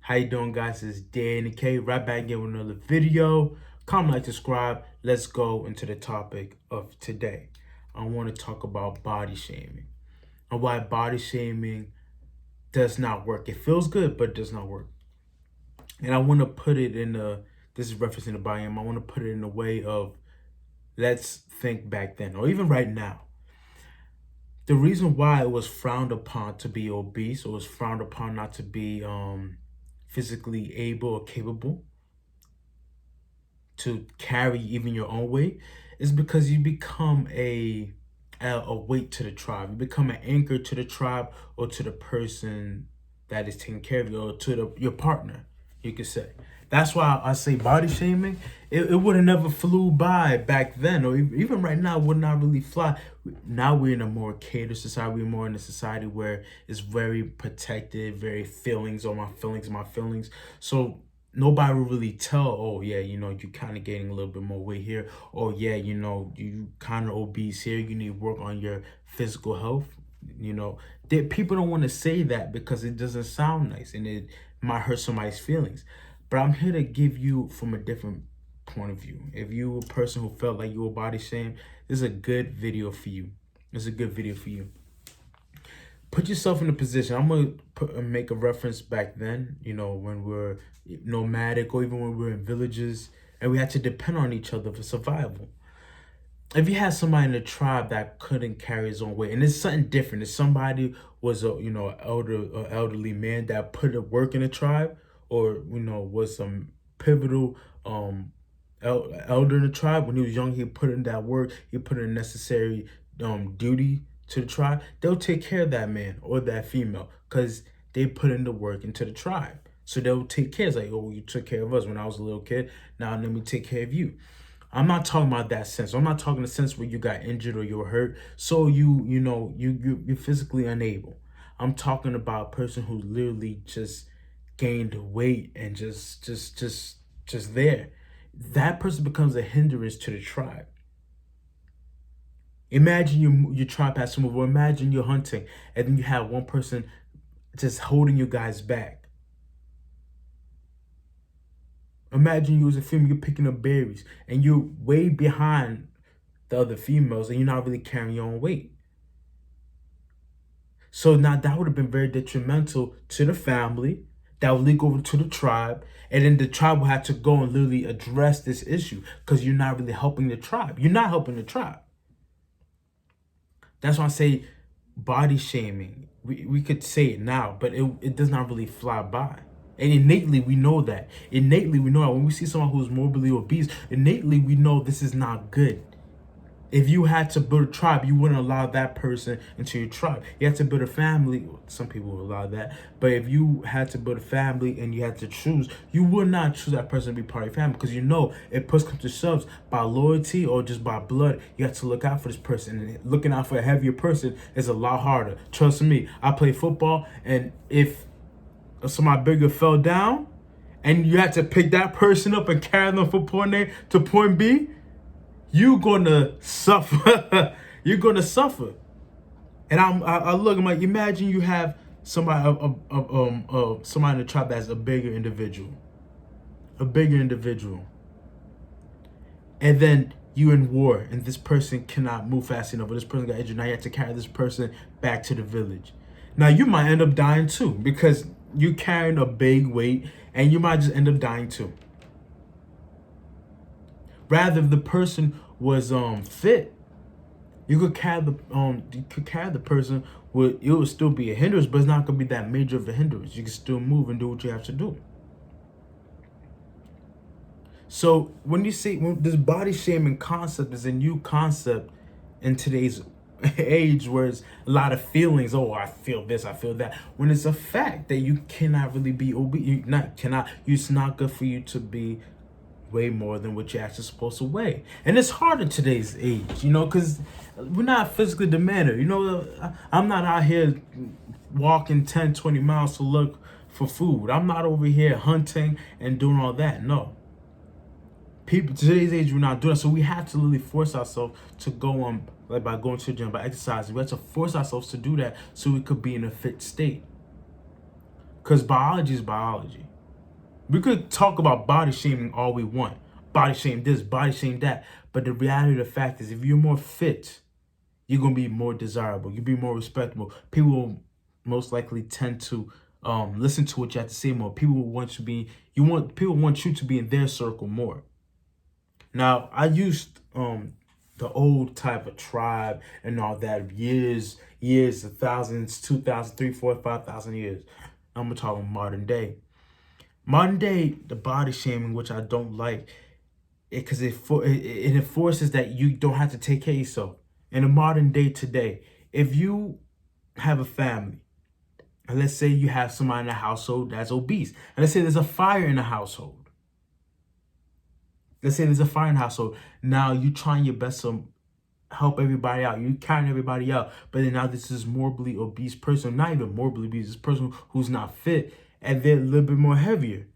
How you doing, guys? It's Danny K. Right back again with another video. Comment, like, subscribe. Let's go into the topic of today. I want to talk about body shaming and why body shaming does not work. It feels good, but it does not work. And I want to put it in this is referencing the body. I want to put it in a way of let's think back then, or even right now. The reason why it was frowned upon to be obese, or was frowned upon not to be physically able or capable to carry even your own weight, is because you become a weight to the tribe. You become an anchor to the tribe or to the person that is taking care of you, or to your partner, you could say. That's why I say body shaming, it would have never flew by back then, or even right now, would not really fly. Now we're in a more catered society. We're more in a society where it's very protected, very feelings on my feelings. So nobody will really tell, oh yeah, you're kind of gaining a little bit more weight here, or yeah, you kind of obese here, you need to work on your physical health. People don't want to say that because it doesn't sound nice and it might hurt somebody's feelings. But I'm here to give you from a different point of view. If you a person who felt like you were body shamed, this is a good video for you. This is a good video for you. Put yourself in a position. I'm going to make a reference back then, when we're nomadic, or even when we're in villages and we had to depend on each other for survival. If you had somebody in the tribe that couldn't carry his own weight, and it's something different. If somebody was a elderly man that put in work in the tribe, or was some pivotal elder in the tribe, when he was young, he put in that work, he put in necessary duty to the tribe, they'll take care of that man or that female because they put in the work into the tribe. So they'll take care. It's like, oh, you took care of us when I was a little kid, now let me take care of you. I'm not talking about that sense. I'm not talking the sense where you got injured or you were hurt, so you're physically unable. I'm talking about a person who literally just gained weight and just there. That person becomes a hindrance to the tribe. Imagine your tribe has to move, or imagine you're hunting and then you have one person just holding you guys back. Imagine you as a female, you're picking up berries and you're way behind the other females and you're not really carrying your own weight. So now that would have been very detrimental to the family. That would leak over to the tribe, and then the tribe will have to go and literally address this issue because you're not really helping the tribe. You're not helping the tribe. That's why I say body shaming. We could say it now, but it does not really fly by. And innately, we know that. Innately, we know that when we see someone who's morbidly obese, innately, we know this is not good. If you had to build a tribe, you wouldn't allow that person into your tribe. You had to build a family. Some people would allow that. But if you had to build a family and you had to choose, you would not choose that person to be part of your family, because if push comes to shoves, by loyalty or just by blood, you have to look out for this person. And looking out for a heavier person is a lot harder. Trust me, I play football, and if somebody bigger fell down and you had to pick that person up and carry them from point A to point B, you're gonna suffer. You're gonna suffer. And I look, I'm like, imagine you have somebody somebody in the tribe that's a bigger individual, and then you in war, and this person cannot move fast enough, or this person got injured. Now you have to carry this person back to the village. Now you might end up dying too, because you're carrying a big weight, and you might just end up dying too. Rather, if the person was fit, you could carry the person. It would still be a hindrance, but it's not gonna be that major of a hindrance. You can still move and do what you have to do. So when this body shaming concept is a new concept in today's age, where it's a lot of feelings. Oh, I feel this, I feel that. When it's a fact that you cannot really be obese, it's not good for you to be way more than what you're actually supposed to weigh. And it's hard in today's age, because we're not physically demanded. I'm not out here walking 10, 20 miles to look for food. I'm not over here hunting and doing all that. No. People today's age, we're not doing that. So we have to really force ourselves to go on, like by going to the gym, by exercising. We have to force ourselves to do that so we could be in a fit state. Because biology is biology. We could talk about body shaming all we want. Body shame this, body shame that. But the reality of the fact is if you're more fit, you're gonna be more desirable. You'll be more respectable. People will most likely tend to listen to what you have to say more. People will want people want you to be in their circle more. Now, I used the old type of tribe and all that years, thousands, 2,000, 3, 4, 5,000 years. I'm talking modern day. Modern day, the body shaming, which I don't like, because it enforces that you don't have to take care of yourself. In the modern day today, if you have a family, and let's say you have somebody in the household that's obese, and let's say there's a fire in the household. Let's say there's a fire in the household. Now you trying your best to help everybody out. You carrying everybody out. But then now this is morbidly obese person, not even morbidly obese, this person who's not fit, and they're a little bit more heavier.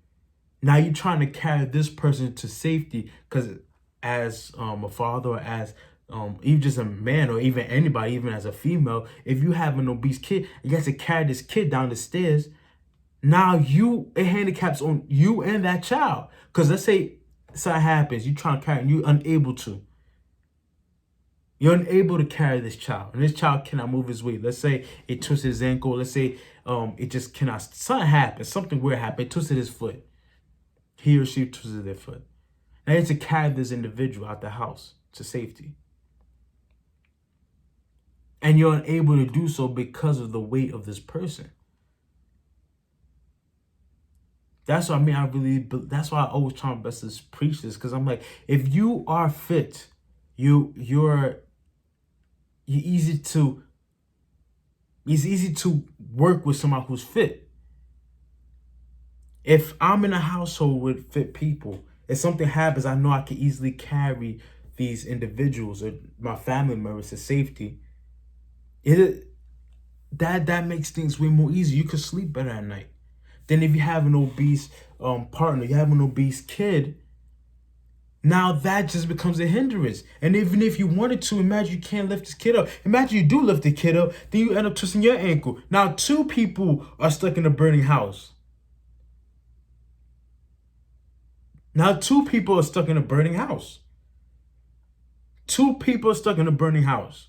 Now you're trying to carry this person to safety because as a father or as even just a man or even anybody, even as a female, if you have an obese kid, you have to carry this kid down the stairs. Now it handicaps on you and that child. Because let's say something happens, you trying to carry, and you're unable to. You're unable to carry this child, and this child cannot move his weight. Let's say it twisted his ankle. Let's say it just cannot. Something happens. Something weird happened. It twisted his foot. He or she twisted their foot. Now you have to carry this individual out the house to safety. And you're unable to do so because of the weight of this person. That's what I mean. That's why I always try my best to preach this. Because I'm like, if you are fit, you're easy to it's easy to work with somebody who's fit. If I'm in a household with fit people, if something happens, I know I can easily carry these individuals or my family members to safety. That makes things way more easy. You could sleep better at night. Then if you have an obese partner, you have an obese kid, now that just becomes a hindrance. And even if you wanted to, imagine you can't lift this kid up. Imagine you do lift the kid up, then you end up twisting your ankle. Now 2 people are stuck in a burning house. Now 2 people are stuck in a burning house. 2 people are stuck in a burning house.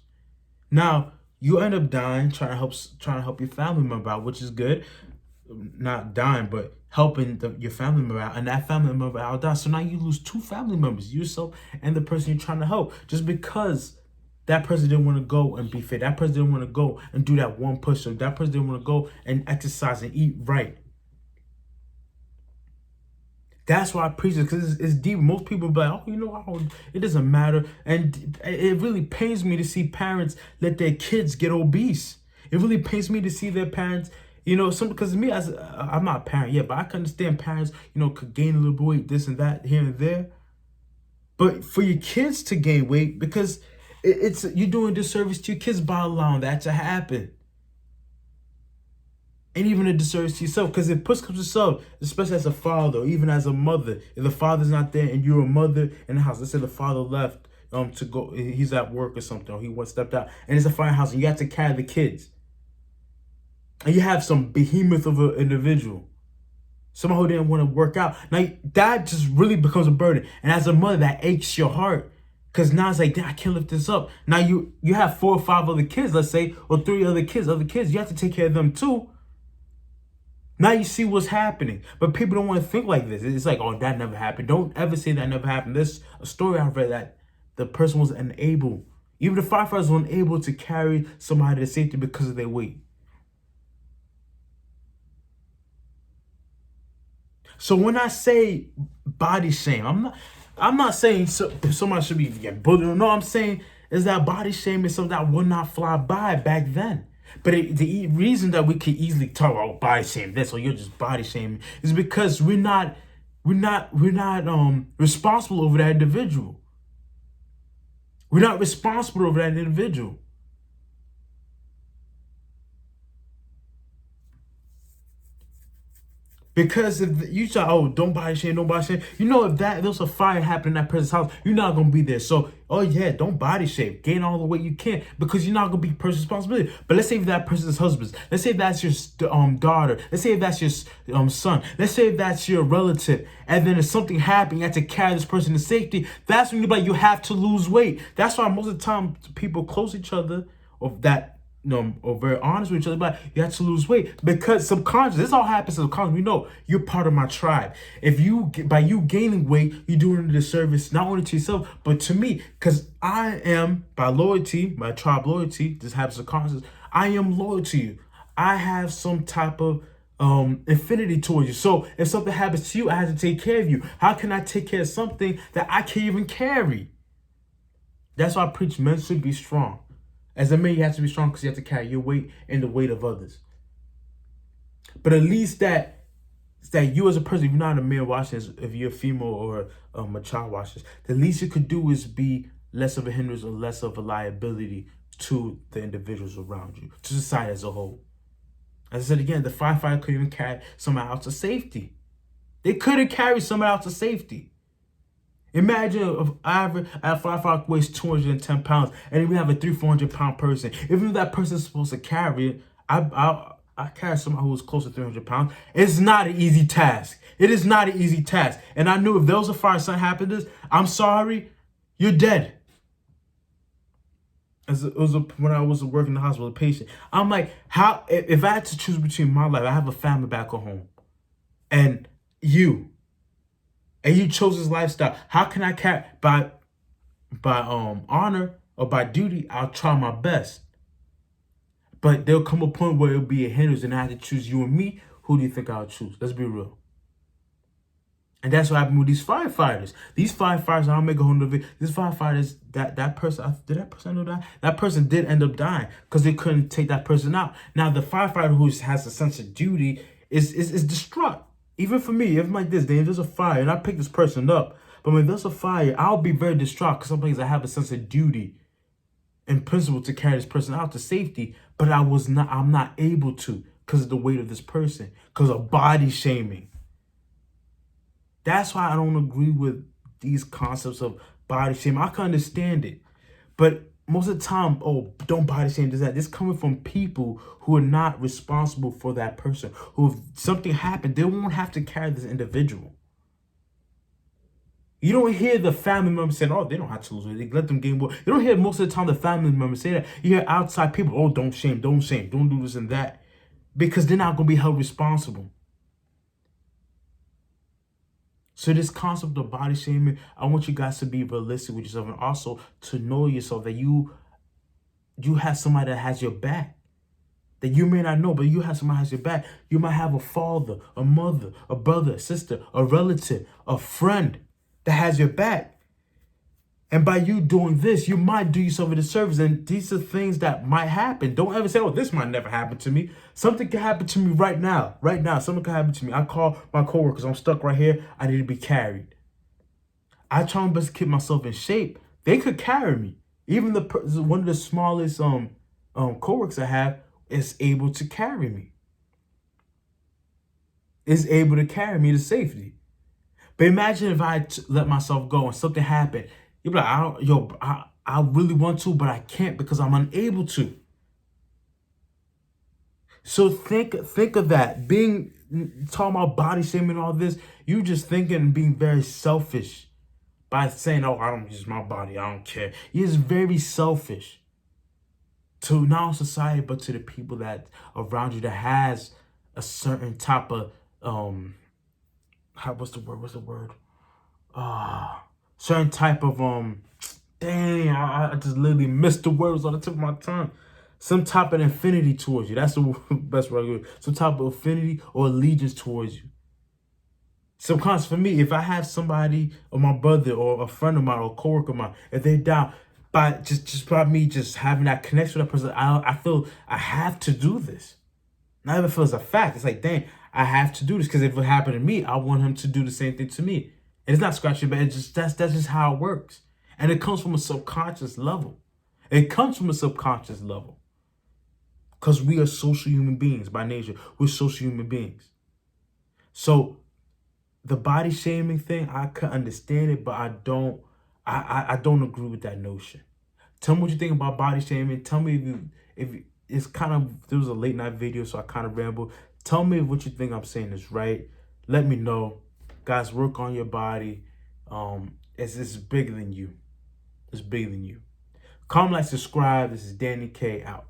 Now you end up dying trying to help your family member out, which is good. Not dying, but helping your family member out, and that family member out dies. So now you lose 2 family members, yourself and the person you're trying to help, just because that person didn't want to go and be fit. That person didn't want to go and do that one push-up. That person didn't want to go and exercise and eat right. That's why I preach it, because it's deep. Most people be like, oh, it doesn't matter. And it really pains me to see parents let their kids get obese. It really pains me to see their parents, because me, I'm not a parent yet, but I can understand parents, could gain a little bit of weight, this and that, here and there. But for your kids to gain weight, because you're doing a disservice to your kids by allowing that to happen. And even a disservice to yourself, because if push comes to shove, especially as a father, or even as a mother, if the father's not there and you're a mother in the house, let's say the father left to go, he's at work or something, or he stepped out, and it's a fire house, and you have to carry the kids. And you have some behemoth of an individual, someone who didn't want to work out. Now, that just really becomes a burden. And as a mother, that aches your heart. Because now it's like, I can't lift this up. Now you have 4 or 5 other kids, let's say, or 3 other kids. You have to take care of them too. Now you see what's happening. But people don't want to think like this. It's like, oh, that never happened. Don't ever say that never happened. There's a story I read that the person was unable, even the firefighters were unable to carry somebody to safety because of their weight. So when I say body shame, I'm not saying somebody should be bullied. No, I'm saying is that body shame is something that would not fly by back then. But the reason that we could easily talk about body shame this, or you're just body shaming, is because we're not responsible over that individual. We're not responsible over that individual. Because if you say, oh, don't body shame, don't body shame, you know, if there's a fire happening in that person's house, you're not gonna be there. So, oh yeah, don't body shame, gain all the weight you can, because you're not gonna be person's responsibility. But let's say if that person's husband, let's say if that's your daughter, let's say if that's your son, let's say if that's your relative, and then if something happened, you have to carry this person to safety. That's when you're like, you have to lose weight. That's why most of the time people close to each other, or that, or very honest with each other, but you have to lose weight because subconscious. This all happens subconscious. We know you're part of my tribe. If you, by you gaining weight, you're doing a disservice not only to yourself but to me, because I am, by loyalty, my tribe loyalty. This happens subconscious. I am loyal to you. I have some type of affinity towards you. So if something happens to you, I have to take care of you. How can I take care of something that I can't even carry? That's why I preach men should be strong. As a man, you have to be strong because you have to carry your weight and the weight of others. But at least that you as a person, if you're not a man watching this, if you're a female or a child watching this, the least you could do is be less of a hindrance or less of a liability to the individuals around you, to society as a whole. As I said again, the firefighter couldn't even carry somebody out to safety. They couldn't carry somebody out to safety. Imagine if a firefighter weighs 210 pounds and we have a 400-pound person. Even if that person is supposed to carry it, I carry somebody who is close to 300 pounds. It's not an easy task. It is not an easy task. And I knew if there was a fire, something happened to this, I'm sorry, you're dead. When I was working in the hospital with a patient, I'm like, how, if I had to choose between my life, I have a family back at home, and you chose this lifestyle. How can I carry by honor or by duty? I'll try my best, but there'll come a point where it'll be a hindrance, and I have to choose you and me. Who do you think I'll choose? Let's be real. And that's what happened with these firefighters. These firefighters, I'll make a whole nother video. These firefighters, that person, did that person know that? That person did end up dying because they couldn't take that person out. Now, the firefighter who has a sense of duty is distraught. Even for me, if I'm like this, there's a fire and I pick this person up. But when there's a fire, I'll be very distraught because sometimes I have a sense of duty and principle to carry this person out to safety. But I'm not able to because of the weight of this person, because of body shaming. That's why I don't agree with these concepts of body shame. I can understand it, but most of the time, oh, don't body shame, does that. This coming from people who are not responsible for that person. Who, if something happened, they won't have to carry this individual. You don't hear the family members saying, oh, they don't have to lose weight, they let them gain weight. You don't hear most of the time the family members say that. You hear outside people, oh, don't shame, don't do this and that. Because they're not going to be held responsible. So this concept of body shaming, I want you guys to be realistic with yourself and also to know yourself that you have somebody that has your back. That you may not know, but you have somebody that has your back. You might have a father, a mother, a brother, a sister, a relative, a friend that has your back. And by you doing this, you might do yourself a disservice. And these are things that might happen. Don't ever say, oh, this might never happen to me. Something can happen to me right now. Right now, something can happen to me. I call my coworkers. I'm stuck right here. I need to be carried. I try my best to keep myself in shape. They could carry me. Even one of the smallest coworkers I have is able to carry me. Is able to carry me to safety. But imagine if I let myself go and something happened. You'd be like, I really want to, but I can't because I'm unable to. So think of that. Talking about body shaming and all this, you just thinking and being very selfish by saying, oh, I don't use my body, I don't care. You're just very selfish to not only society, but to the people that around you that has a certain type of what's the word? Certain type of dang, I just literally missed the words on the tip of my tongue. Some type of affinity towards you. That's the best way to go. Some type of affinity or allegiance towards you. Subconscious for me, if I have somebody or my brother or a friend of mine or a coworker of mine, if they die, by just by me just having that connection with that person, I feel I have to do this. Not even feel as a fact. It's like, dang, I have to do this because if it happened to me, I want him to do the same thing to me. And it's not scratching, but it's just that's just how it works. And it comes from a subconscious level. It comes from a subconscious level. Because we are social human beings by nature. We're social human beings. So the body shaming thing, I could understand it, but I don't agree with that notion. Tell me what you think about body shaming. Tell me if it's kind of, there was a late night video, so I kind of ramble. Tell me what you think I'm saying is right. Let me know. Guys, work on your body. It's bigger than you. It's bigger than you. Comment, like, subscribe. This is Danny K out.